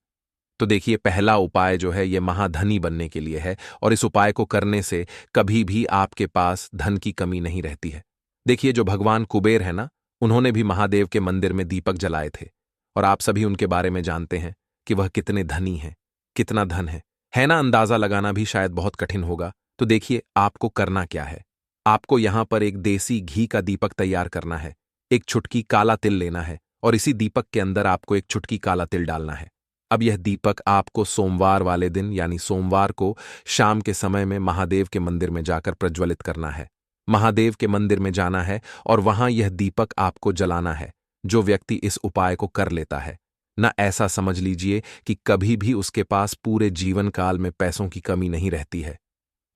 Speaker 1: तो देखिए, पहला उपाय जो है यह महाधनी बनने के लिए है, और इस उपाय को करने से कभी भी आपके पास धन की कमी नहीं रहती है। देखिए, जो भगवान कुबेर है ना, उन्होंने भी महादेव के मंदिर में दीपक जलाए थे, और आप सभी उनके बारे में जानते हैं कि वह कितने धनी हैं, कितना धन है ना। अंदाजा लगाना भी शायद बहुत कठिन होगा। तो देखिए, आपको करना क्या है। आपको यहां पर एक देसी घी का दीपक तैयार करना है, एक चुटकी काला तिल लेना है, और इसी दीपक के अंदर आपको एक चुटकी काला तिल डालना है। अब यह दीपक आपको सोमवार वाले दिन यानी सोमवार को शाम के समय में महादेव के मंदिर में जाकर प्रज्वलित करना है। महादेव के मंदिर में जाना है और वहां यह दीपक आपको जलाना है। जो व्यक्ति इस उपाय को कर लेता है ना, ऐसा समझ लीजिए कि कभी भी उसके पास पूरे जीवन काल में पैसों की कमी नहीं रहती है।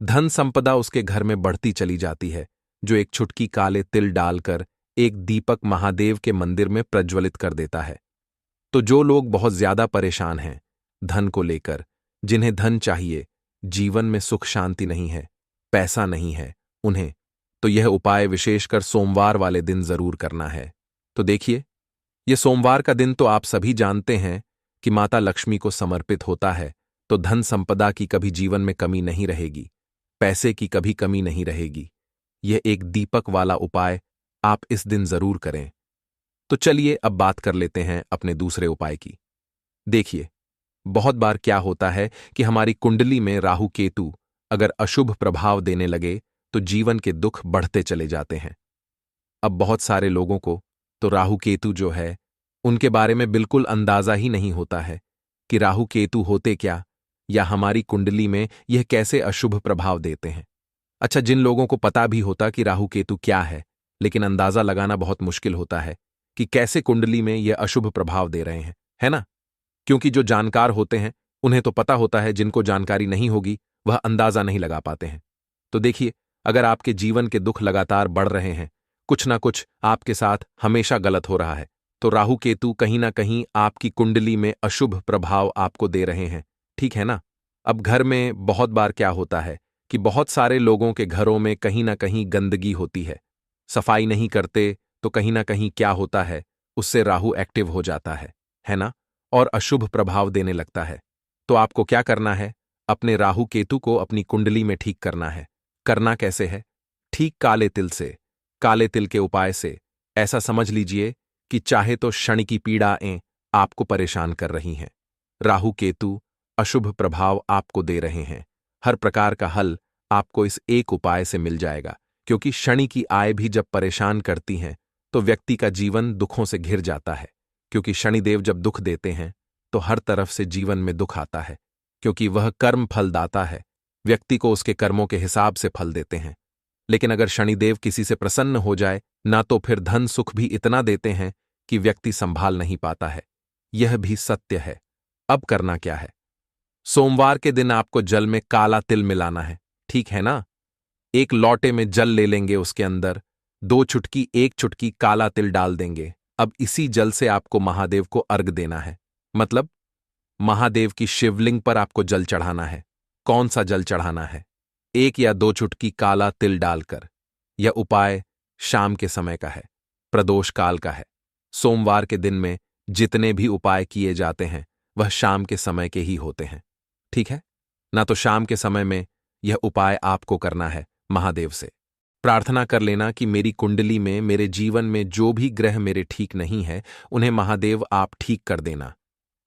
Speaker 1: धन संपदा उसके घर में बढ़ती चली जाती है, जो एक चुटकी काले तिल डालकर एक दीपक महादेव के मंदिर में प्रज्वलित कर देता है। तो जो लोग बहुत ज्यादा परेशान हैं धन को लेकर, जिन्हें धन चाहिए, जीवन में सुख शांति नहीं है, पैसा नहीं है उन्हें, तो यह उपाय विशेषकर सोमवार वाले दिन जरूर करना है। तो देखिए, यह सोमवार का दिन तो आप सभी जानते हैं कि माता लक्ष्मी को समर्पित होता है, तो धन संपदा की कभी जीवन में कमी नहीं रहेगी, पैसे की कभी कमी नहीं रहेगी। यह एक दीपक वाला उपाय आप इस दिन जरूर करें। तो चलिए अब बात कर लेते हैं अपने दूसरे उपाय की। देखिए, बहुत बार क्या होता है कि हमारी कुंडली में राहु केतु अगर अशुभ प्रभाव देने लगे तो जीवन के दुख बढ़ते चले जाते हैं। अब बहुत सारे लोगों को तो राहु केतु जो है उनके बारे में बिल्कुल अंदाजा ही नहीं होता है कि राहु केतु होते क्या, या हमारी कुंडली में यह कैसे अशुभ प्रभाव देते हैं। अच्छा, जिन लोगों को पता भी होता कि राहु केतु क्या है, लेकिन अंदाजा लगाना बहुत मुश्किल होता है कि कैसे कुंडली में यह अशुभ प्रभाव दे रहे हैं, है ना। क्योंकि जो जानकार होते हैं उन्हें तो पता होता है, जिनको जानकारी नहीं होगी वह अंदाजा नहीं लगा पाते हैं। तो देखिए, अगर आपके जीवन के दुख लगातार बढ़ रहे हैं, कुछ ना कुछ आपके साथ हमेशा गलत हो रहा है, तो राहु केतु कहीं ना कहीं आपकी कुंडली में अशुभ प्रभाव आपको दे रहे हैं, ठीक है ना। अब घर में बहुत बार क्या होता है कि बहुत सारे लोगों के घरों में कहीं ना कहीं गंदगी होती है, सफाई नहीं करते तो कहीं ना कहीं क्या होता है, उससे राहु एक्टिव हो जाता है ना, और अशुभ प्रभाव देने लगता है। तो आपको क्या करना है, अपने राहु केतु को अपनी कुंडली में ठीक करना है। करना कैसे है? ठीक काले तिल से, काले तिल के उपाय से। ऐसा समझ लीजिए कि चाहे तो शनि की पीड़ाएं आपको परेशान कर रही हैं, राहु केतु अशुभ प्रभाव आपको दे रहे हैं, हर प्रकार का हल आपको इस एक उपाय से मिल जाएगा। क्योंकि शनि की आय भी जब परेशान करती हैं तो व्यक्ति का जीवन दुखों से घिर जाता है। क्योंकि शनिदेव जब दुख देते हैं तो हर तरफ से जीवन में दुख आता है, क्योंकि वह कर्म फलदाता है, व्यक्ति को उसके कर्मों के हिसाब से फल देते हैं। लेकिन अगर शनिदेव किसी से प्रसन्न हो जाए ना तो फिर धन सुख भी इतना देते हैं कि व्यक्ति संभाल नहीं पाता है। यह भी सत्य है। अब करना क्या है? सोमवार के दिन आपको जल में काला तिल मिलाना है, ठीक है ना? एक लोटे में जल ले लेंगे, उसके अंदर 2 चुटकी 1 चुटकी काला तिल डाल देंगे। अब इसी जल से आपको महादेव को अर्घ देना है, मतलब महादेव की शिवलिंग पर आपको जल चढ़ाना है। कौन सा जल चढ़ाना है? 1 या 2 चुटकी काला तिल डालकर। यह उपाय शाम के समय का है, प्रदोष काल का है। सोमवार के दिन में जितने भी उपाय किए जाते हैं वह शाम के समय के ही होते हैं, ठीक है ना? तो शाम के समय में यह उपाय आपको करना है। महादेव से प्रार्थना कर लेना कि मेरी कुंडली में, मेरे जीवन में जो भी ग्रह मेरे ठीक नहीं है उन्हें महादेव आप ठीक कर देना।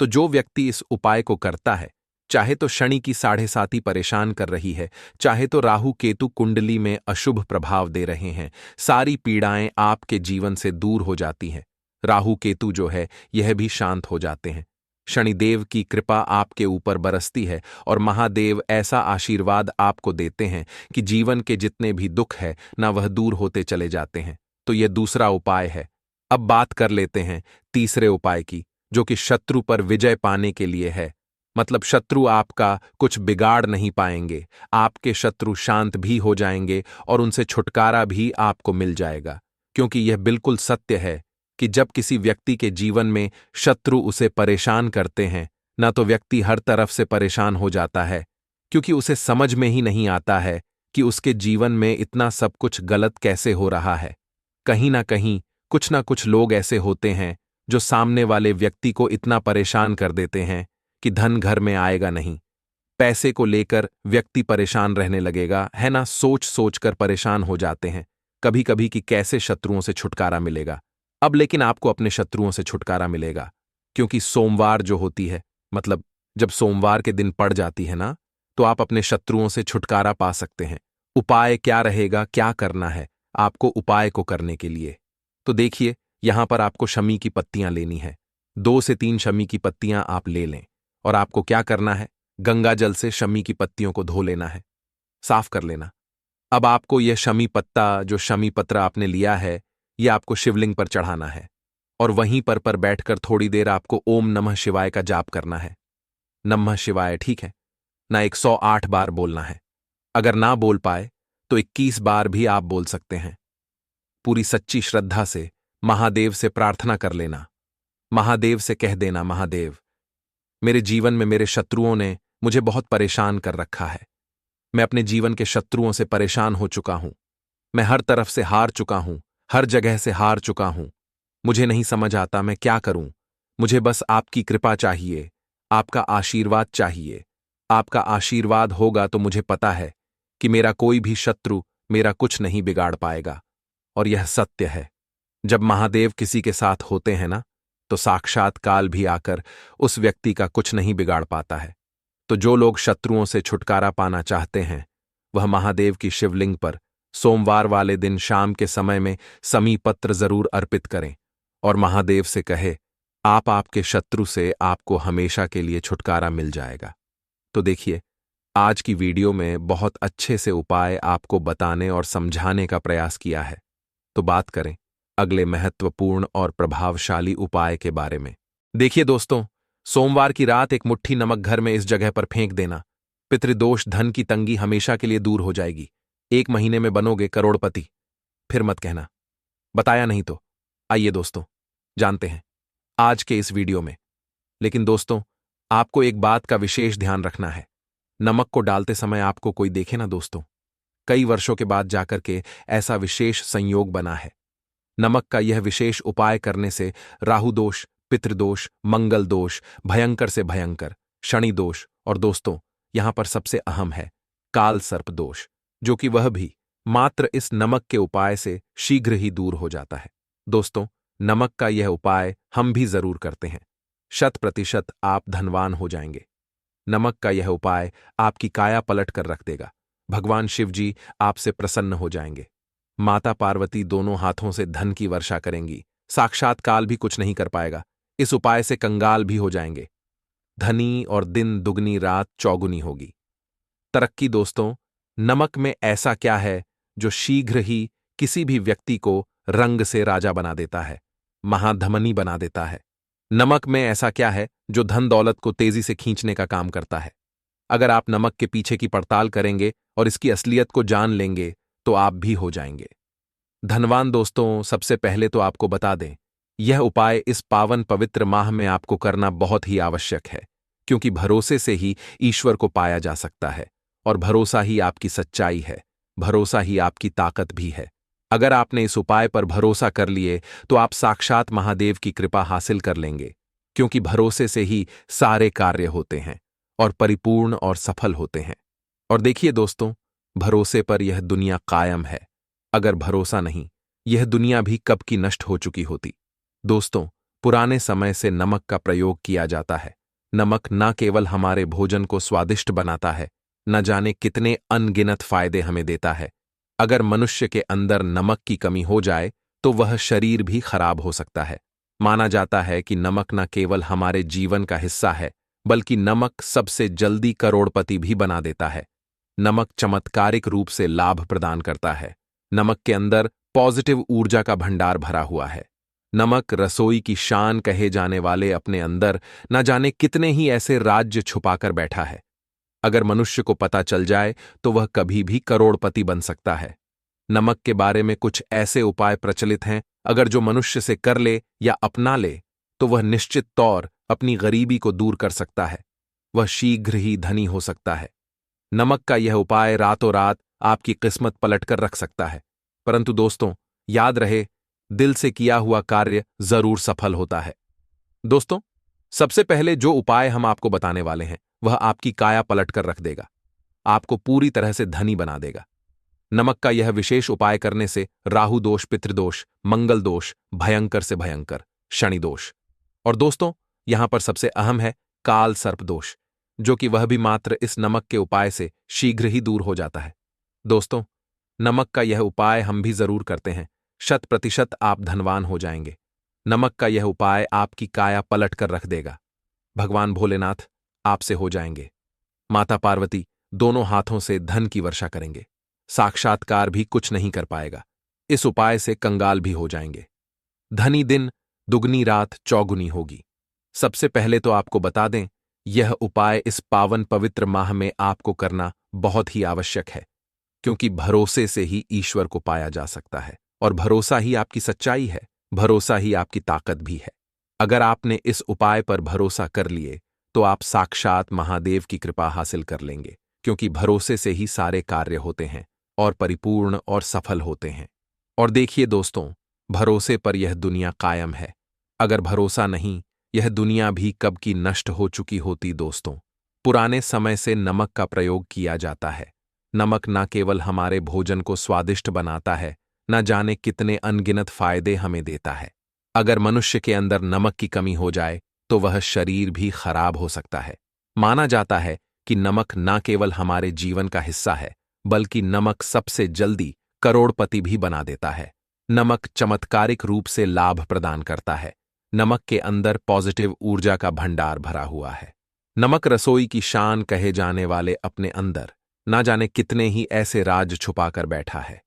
Speaker 1: तो जो व्यक्ति इस उपाय को करता है, चाहे तो शनि की 7.5 परेशान कर रही है, चाहे तो राहु केतु कुंडली में अशुभ प्रभाव दे रहे हैं, सारी पीड़ाएं आपके जीवन से दूर हो जाती हैं। राहु केतु जो है यह भी शांत हो जाते हैं। शनिदेव की कृपा आपके ऊपर बरसती है और महादेव ऐसा आशीर्वाद आपको देते हैं कि जीवन के जितने भी दुख है ना वह दूर होते चले जाते हैं। तो यह दूसरा उपाय है। अब बात कर लेते हैं तीसरे उपाय की, जो कि शत्रु पर विजय पाने के लिए है। मतलब शत्रु आपका कुछ बिगाड़ नहीं पाएंगे, आपके शत्रु शांत भी हो जाएंगे और उनसे छुटकारा भी आपको मिल जाएगा। क्योंकि यह बिल्कुल सत्य है कि जब किसी व्यक्ति के जीवन में शत्रु उसे परेशान करते हैं ना तो व्यक्ति हर तरफ से परेशान हो जाता है, क्योंकि उसे समझ में ही नहीं आता है कि उसके जीवन में इतना सब कुछ गलत कैसे हो रहा है। कहीं ना कुछ लोग ऐसे होते हैं जो सामने वाले व्यक्ति को इतना परेशान कर देते हैं कि धन घर में आएगा नहीं। पैसे को लेकर व्यक्ति परेशान रहने लगेगा, है ना? सोच सोच कर परेशान हो जाते हैं कभी कभी कि कैसे शत्रुओं से छुटकारा मिलेगा। अब लेकिन आपको अपने शत्रुओं से छुटकारा मिलेगा, क्योंकि सोमवार जो होती है, मतलब जब सोमवार के दिन पड़ जाती है ना, तो आप अपने शत्रुओं से छुटकारा पा सकते हैं। उपाय क्या रहेगा, क्या करना है आपको उपाय को करने के लिए? तो देखिए, यहां पर आपको शमी की पत्तियां लेनी है। 2 से 3 शमी की पत्तियां आप ले लें और आपको क्या करना है, गंगा जल से शमी की पत्तियों को धो लेना है, साफ कर लेना। अब आपको यह शमी पत्ता, जो शमी पत्र आपने लिया है, यह आपको शिवलिंग पर चढ़ाना है और वहीं पर बैठकर थोड़ी देर आपको ओम नमः शिवाय का जाप करना है। नमः शिवाय, ठीक है ना? 108 बार बोलना है। अगर ना बोल पाए तो 21 बार भी आप बोल सकते हैं। पूरी सच्ची श्रद्धा से महादेव से प्रार्थना कर लेना। महादेव से कह देना, महादेव, मेरे जीवन में मेरे शत्रुओं ने मुझे बहुत परेशान कर रखा है। मैं अपने जीवन के शत्रुओं से परेशान हो चुका हूं। मैं हर तरफ से हार चुका हूं, हर जगह से हार चुका हूं। मुझे नहीं समझ आता मैं क्या करूं। मुझे बस आपकी कृपा चाहिए, आपका आशीर्वाद चाहिए। आपका आशीर्वाद होगा तो मुझे पता है कि मेरा कोई भी शत्रु मेरा कुछ नहीं बिगाड़ पाएगा। और यह सत्य है। जब महादेव किसी के साथ होते हैं ना, तो साक्षात काल भी आकर उस व्यक्ति का कुछ नहीं बिगाड़ पाता है। तो जो लोग शत्रुओं से छुटकारा पाना चाहते हैं, वह महादेव की शिवलिंग पर सोमवार वाले दिन शाम के समय में समी पत्र जरूर अर्पित करें और महादेव से कहे, आपके शत्रु से आपको हमेशा के लिए छुटकारा मिल जाएगा। तो देखिए, आज की वीडियो में बहुत अच्छे से उपाय आपको बताने और समझाने का प्रयास किया है। तो बात करें अगले महत्वपूर्ण और प्रभावशाली उपाय के बारे में। देखिए दोस्तों, सोमवार की रात एक मुट्ठी नमक घर में इस जगह पर फेंक देना। पितृदोष, धन की तंगी हमेशा के लिए दूर हो जाएगी। 1 महीने में बनोगे करोड़पति। फिर मत कहना बताया नहीं तो। आइए दोस्तों, जानते हैं आज के इस वीडियो में। लेकिन दोस्तों, आपको एक बात का विशेष ध्यान रखना है। नमक को डालते समय आपको कोई देखे ना दोस्तों, कई वर्षों के बाद जाकर के ऐसा विशेष संयोग बना है। नमक का यह विशेष उपाय करने से राहु दोष, पितृदोष, मंगल दोष, भयंकर से भयंकर शनि दोष और दोस्तों यहां पर सबसे अहम है काल सर्प दोष, जो कि वह भी मात्र इस नमक के उपाय से शीघ्र ही दूर हो जाता है। दोस्तों, नमक का यह उपाय हम भी जरूर करते हैं। 100% आप धनवान हो जाएंगे। नमक का यह उपाय आपकी काया पलट कर रख देगा। भगवान शिव जी आपसे प्रसन्न हो जाएंगे। माता पार्वती दोनों हाथों से धन की वर्षा करेंगी। साक्षात काल भी कुछ नहीं कर पाएगा। इस उपाय से कंगाल भी हो जाएंगे। धनी और दिन दुगनी रात चौगुनी होगी। तरक्की दोस्तों, नमक में ऐसा क्या है जो शीघ्र ही किसी भी व्यक्ति को रंग से राजा बना देता है, महाधमनी बना देता है। नमक में ऐसा क्या है जो धन दौलत को तेजी से खींचने का काम करता है। अगर आप नमक के पीछे की पड़ताल करेंगे और इसकी असलियत को जान लेंगे तो आप भी हो जाएंगे धनवान। दोस्तों, सबसे पहले तो आपको बता दें, यह उपाय इस पावन पवित्र माह में आपको करना बहुत ही आवश्यक है, क्योंकि भरोसे से ही ईश्वर को पाया जा सकता है और भरोसा ही आपकी सच्चाई है, भरोसा ही आपकी ताकत भी है। अगर आपने इस उपाय पर भरोसा कर लिए तो आप साक्षात महादेव की कृपा हासिल कर लेंगे, क्योंकि भरोसे से ही सारे कार्य होते हैं और परिपूर्ण और सफल होते हैं। और देखिए दोस्तों, भरोसे पर यह दुनिया कायम है। अगर भरोसा नहीं, यह दुनिया भी कब की नष्ट हो चुकी होती। दोस्तों, पुराने समय से नमक का प्रयोग किया जाता है। नमक न केवल हमारे भोजन को स्वादिष्ट बनाता है, न जाने कितने अनगिनत फायदे हमें देता है। अगर मनुष्य के अंदर नमक की कमी हो जाए तो वह शरीर भी खराब हो सकता है। माना जाता है कि नमक न केवल हमारे जीवन का हिस्सा है, बल्कि नमक सबसे जल्दी करोड़पति भी बना देता है। नमक चमत्कारिक रूप से लाभ प्रदान करता है। नमक के अंदर पॉजिटिव ऊर्जा का भंडार भरा हुआ है। नमक रसोई की शान कहे जाने वाले अपने अंदर न जाने कितने ही ऐसे राज्य छुपाकर बैठा है। अगर मनुष्य को पता चल जाए तो वह कभी भी करोड़पति बन सकता है। नमक के बारे में कुछ ऐसे उपाय प्रचलित हैं, अगर जो मनुष्य से कर ले या अपना ले तो वह निश्चित तौर अपनी गरीबी को दूर कर सकता है। वह शीघ्र ही धनी हो सकता है। नमक का यह उपाय रातों रात आपकी किस्मत पलटकर रख सकता है। परंतु दोस्तों, याद रहे, दिल से किया हुआ कार्य जरूर सफल होता है। दोस्तों, सबसे पहले जो उपाय हम आपको बताने वाले हैं वह आपकी काया पलटकर रख देगा, आपको पूरी तरह से धनी बना देगा। नमक का यह विशेष उपाय करने से राहु दोष, पितृदोष, मंगल दोष, भयंकर से भयंकर शनि दोष और दोस्तों यहां पर सबसे अहम है काल सर्प दोष, जो कि वह भी मात्र इस नमक के उपाय से शीघ्र ही दूर हो जाता है। दोस्तों, नमक का यह उपाय हम भी जरूर करते हैं। 100% आप धनवान हो जाएंगे। नमक का यह उपाय आपकी काया पलट कर रख देगा। भगवान भोलेनाथ आपसे हो जाएंगे। माता पार्वती दोनों हाथों से धन की वर्षा करेंगे। साक्षात्कार भी कुछ नहीं कर पाएगा। इस उपाय से कंगाल भी हो जाएंगे। धनी दिन दुगनी रात चौगुनी होगी। सबसे पहले तो आपको बता दें, यह उपाय इस पावन पवित्र माह में आपको करना बहुत ही आवश्यक है, क्योंकि भरोसे से ही ईश्वर को पाया जा सकता है और भरोसा ही आपकी सच्चाई है, भरोसा ही आपकी ताकत भी है। अगर आपने इस उपाय पर भरोसा कर लिए तो आप साक्षात महादेव की कृपा हासिल कर लेंगे, क्योंकि भरोसे से ही सारे कार्य होते हैं और परिपूर्ण और सफल होते हैं। और देखिए दोस्तों, भरोसे पर यह दुनिया कायम है। अगर भरोसा नहीं, यह दुनिया भी कब की नष्ट हो चुकी होती। दोस्तों, पुराने समय से नमक का प्रयोग किया जाता है। नमक न केवल हमारे भोजन को स्वादिष्ट बनाता है, न जाने कितने अनगिनत फायदे हमें देता है। अगर मनुष्य के अंदर नमक की कमी हो जाए तो वह शरीर भी खराब हो सकता है। माना जाता है कि नमक न केवल हमारे जीवन का हिस्सा है, बल्कि नमक सबसे जल्दी करोड़पति भी बना देता है। नमक चमत्कारिक रूप से लाभ प्रदान करता है। नमक के अंदर पॉजिटिव ऊर्जा का भंडार भरा हुआ है। नमक रसोई की शान कहे जाने वाले अपने अंदर ना जाने कितने ही ऐसे राज छुपाकर बैठा है।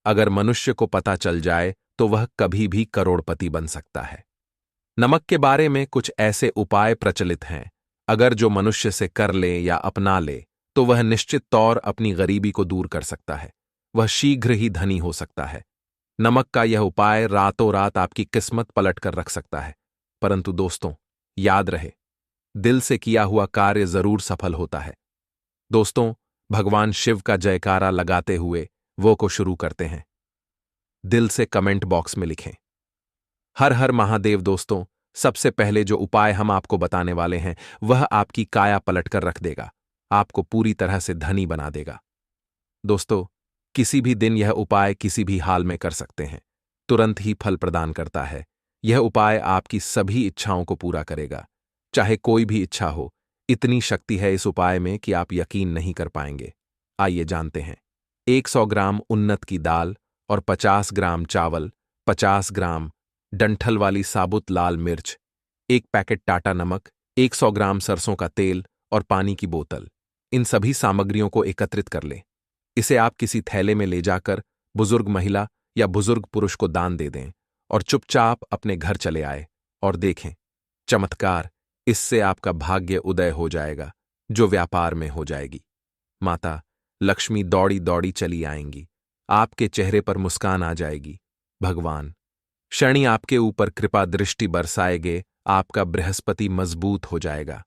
Speaker 1: अगर मनुष्य को पता चल जाए तो वह कभी भी करोड़पति बन सकता है। नमक के बारे में कुछ ऐसे उपाय प्रचलित हैं, अगर जो मनुष्य से कर ले या अपना ले तो वह निश्चित तौर अपनी गरीबी को दूर कर सकता है। वह शीघ्र ही धनी हो सकता है। नमक का यह उपाय रातों रात आपकी किस्मत पलट कर रख सकता है। परंतु दोस्तों, याद रहे, दिल से किया हुआ कार्य जरूर सफल होता है। दोस्तों, भगवान शिव का जयकारा लगाते हुए वो को शुरू करते हैं। दिल से कमेंट बॉक्स में लिखें, हर हर महादेव। दोस्तों, सबसे पहले जो उपाय हम आपको बताने वाले हैं वह आपकी काया पलट कर रख देगा, आपको पूरी तरह से धनी बना देगा। दोस्तों, किसी भी दिन यह उपाय किसी भी हाल में कर सकते हैं, तुरंत ही फल प्रदान करता है। यह उपाय आपकी सभी इच्छाओं को पूरा करेगा, चाहे कोई भी इच्छा हो। इतनी शक्ति है इस उपाय में कि आप यकीन नहीं कर पाएंगे। आइए जानते हैं। 100 ग्राम उन्नत की दाल और 50 ग्राम चावल, 50 ग्राम डंठल वाली साबुत लाल मिर्च, एक पैकेट टाटा नमक, 100 ग्राम सरसों का तेल और पानी की बोतल। इन सभी सामग्रियों को एकत्रित कर लें। इसे आप किसी थैले में ले जाकर बुजुर्ग महिला या बुजुर्ग पुरुष को दान दे दें और चुपचाप अपने घर चले आए और देखें चमत्कार। इससे आपका भाग्य उदय हो जाएगा, जो व्यापार में हो जाएगी। माता लक्ष्मी दौड़ी दौड़ी चली आएंगी, आपके चेहरे पर मुस्कान आ जाएगी। भगवान शनि आपके ऊपर कृपा दृष्टि बरसाएंगे, आपका बृहस्पति मजबूत हो जाएगा।